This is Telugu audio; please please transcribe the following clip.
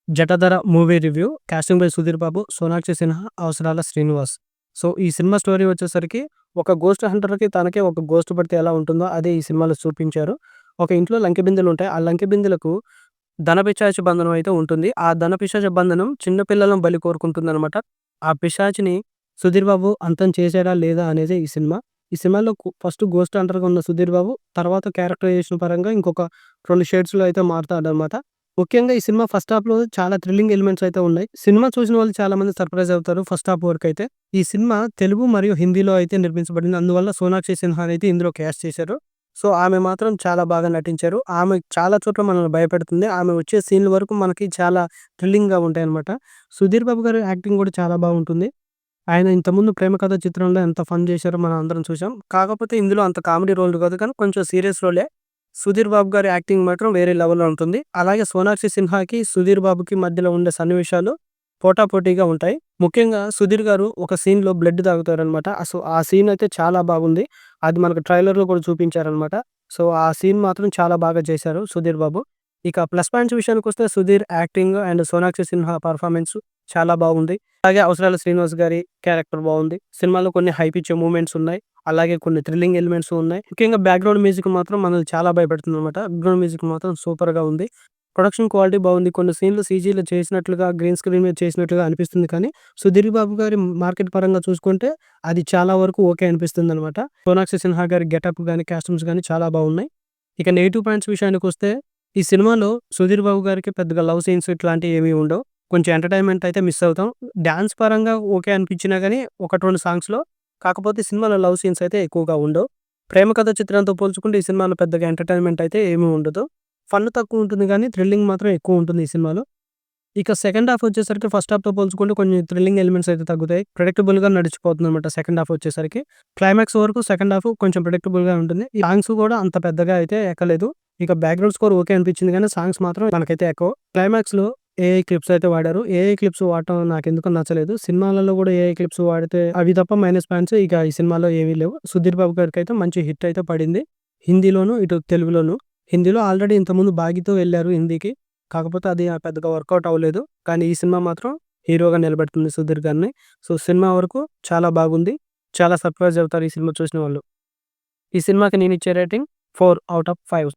'జటధర' movie review. Casting by Sudheer Babu, Sonakshi Sinha, Avasarala Srinivas. So, ఈ సినిమా స్టోరీ వచ్చేసరికి ఒక గోస్ట్ హంటర్‌కి తనకే ఒక గోస్ట్ పడితే ఎలా ఉంటుందో అదే ఈ సినిమాలో చూపించారు. ఒక ఇంట్లో లంకె బిందెలుంటాయి. ఆ లంకె బిందెలకు ధనపిశాచ బంధనం అయితే ఉంటుంది. ఆ ధనపిశాచ బంధనం చిన్న పిల్లలను బలి కోరుకుంటుందనమాట. ఆ పిశాచిని సుధీర్ బాబు అంతం చేసాడా లేదా అనేదే ఈ సినిమా. ఈ సినిమాలో ఫస్ట్ గోస్ట్ హంటర్‌గా ఉన్న సుధీర్ బాబు తర్వాత క్యారెక్టరైజేషన్ పరంగా ఇంకొక 2 షేడ్స్‌లో అయితే మారుతాడనమాట. ముఖ్యంగా ఈ సినిమా ఫస్ట్ హాఫ్‌లో చాలా థ్రిల్లింగ్ ఎలిమెంట్స్ అయితే ఉన్నాయి. సినిమా చూసిన వాళ్ళు చాలా మంది సర్ప్రైజ్ అవుతారు ఫస్ట్ హాఫ్ వరకైతే. ఈ సినిమా తెలుగు మరియు హిందీలో అయితే నిర్మించబడింది. అందువల్ల సోనాక్షి సిన్హాని అయితే ఇందులో క్యాస్ట్ చేశారు. సో, ఆమె మాత్రం చాలా బాగా నటించారు. ఆమె చాలా చోట్ల మనల్ని భయపెడుతుంది. ఆమె వచ్చే సీన్‌ల వరకు మనకి చాలా థ్రిల్లింగ్‌గా ఉంటాయన్నమాట. సుధీర్ బాబు గారి యాక్టింగ్ కూడా చాలా బాగుంటుంది. ఆయన ఇంతకుముందు 'ప్రేమ కథ' చిత్రంలో ఎంత ఫన్ చేశారో మనం అందరం చూసాం. కాకపోతే ఇందులో అంత కామెడీ రోల్ కాదు కానీ కొంచెం సీరియస్ రోలే. సుధీర్ బాబు గారి యాక్టింగ్ మాత్రం వేరే లెవెల్‌లో ఉంటుంది. అలాగే సోనాక్షి సిన్హాకి, సుధీర్ బాబుకి మధ్యలో ఉండే సన్నివేశాలు పోటాపోటీగా ఉంటాయి. ముఖ్యంగా సుధీర్ గారు ఒక సీన్‌లో బ్లడ్ తాగుతారనమాట. ఆ సీన్ అయితే చాలా బాగుంది. అది మనకు ట్రైలర్‌లో కూడా చూపించారనమాట. సో, ఆ సీన్ మాత్రం చాలా బాగా చేశారు సుధీర్ బాబు. ఇక ప్లస్ పాయింట్స్ విషయానికొస్తే Sudheer acting and Sonakshi Sinha performance చాలా బాగుంది. అలాగే అవసరాల శ్రీనివాస్ గారి క్యారెక్టర్ బాగుంది. సినిమాలో కొన్ని హైప్ ఇచ్చే మూవ్‌మెంట్స్ ఉన్నాయి. అలాగే కొన్ని థ్రిల్లింగ్ ఎలిమెంట్స్ ఉన్నాయి. ముఖ్యంగా బ్యాక్‌గ్రౌండ్ మ్యూజిక్ మాత్రం మనల్ని చాలా భయపెడుతుందనమాట. బ్యాక్‌గ్రౌండ్ మ్యూజిక్ మాత్రం సూపర్‌గా ఉంది. ప్రొడక్షన్ క్వాలిటీ బాగుంది. కొన్ని సీన్‌లు సీజీలో చేసినట్లుగా, గ్రీన్ స్క్రీన్ మీద చేసినట్లుగా అనిపిస్తుంది కానీ, సుధీర్ బాబు గారి మార్కెట్ పరంగా చూసుకుంటే అది చాలా వరకు ఓకే అనిపిస్తుందనమాట. సోనాక్షి సిన్హా గారి గెటప్ గాని, కాస్ట్యూమ్స్ గాని చాలా బాగున్నాయి. ఇక నెగెటివ్ పాయింట్స్ విషయానికొస్తే ఈ సినిమాలో సుధీర్ బాబు గారికి పెద్దగా లవ్ సీన్స్ ఇట్లాంటివి ఏమీ ఉండవు. కొంచెం ఎంటర్‌టైన్‌మెంట్ అయితే మిస్ అవుతాం. డాన్స్ పరంగా ఓకే అనిపించినా గాని 1, 2 సాంగ్స్‌లో. కాకపోతే సినిమాలో లవ్ సీన్స్ అయితే ఎక్కువగా ఉండవు. ప్రేమ కథ చిత్రంతో పోల్చుకుంటే ఈ సినిమాలో పెద్దగా ఎంటర్‌టైన్‌మెంట్ అయితే ఏమీ ఉండదు. ఫన్ తక్కువ ఉంటుంది గానీ థ్రిల్లింగ్ మాత్రం ఎక్కువ ఉంటుంది ఈ సినిమాలో. ఇక సెకండ్ హాఫ్ వచ్చేసరికి ఫస్ట్ హాఫ్‌తో పోల్చుకుంటే కొన్ని థ్రిల్లింగ్ ఎలిమెంట్స్ అయితే తగ్గుతాయి. ప్రెడిక్టబుల్‌గా నడిచిపోతుందన్నమాట సెకండ్ హాఫ్ వచ్చేసరికి. క్లైమాక్స్ వరకు సెకండ్ హాఫ్ కొంచెం ప్రెడిక్టబుల్‌గా ఉంటుంది. ఈ సాంగ్స్ కూడా అంత పెద్దగా అయితే ఎక్కలేదు. ఇక బ్యాక్‌గ్రౌండ్ స్కోర్ ఓకే అనిపించింది గానీ సాంగ్స్ మాత్రం మనకైతే ఎక్కవు. క్లైమాక్స్‌లో ఏఐ క్లిప్స్ అయితే వాడారు. ఏఐ క్లిప్స్ వాడటం నాకెందుకో నచ్చలేదు. సినిమాలలో కూడా ఏఐ క్లిప్స్ వాడితే అవి తప్ప మైనస్ పాయింట్స్ ఇక ఈ సినిమాలో ఏమీ లేవు. సుధీర్ బాబు గారికైతే మంచి హిట్ అయితే పడింది. హిందీలోను, ఇటు తెలుగులోను. హిందీలో ఆల్రెడీ ఇంతకుముందు 'బాగీ'తో వెళ్లారు హిందీకి. కాకపోతే అది పెద్దగా వర్కౌట్ అవ్వలేదు. కానీ ఈ సినిమా మాత్రం హీరోగా నిలబెడుతుంది సుధీర్ గారిని. సో, సినిమా వరకు చాలా బాగుంది. చాలా సర్ప్రైజ్ అవుతారు ఈ సినిమా చూసిన వాళ్ళు. ఈ సినిమాకి నేనిచ్చే రేటింగ్ 4/5.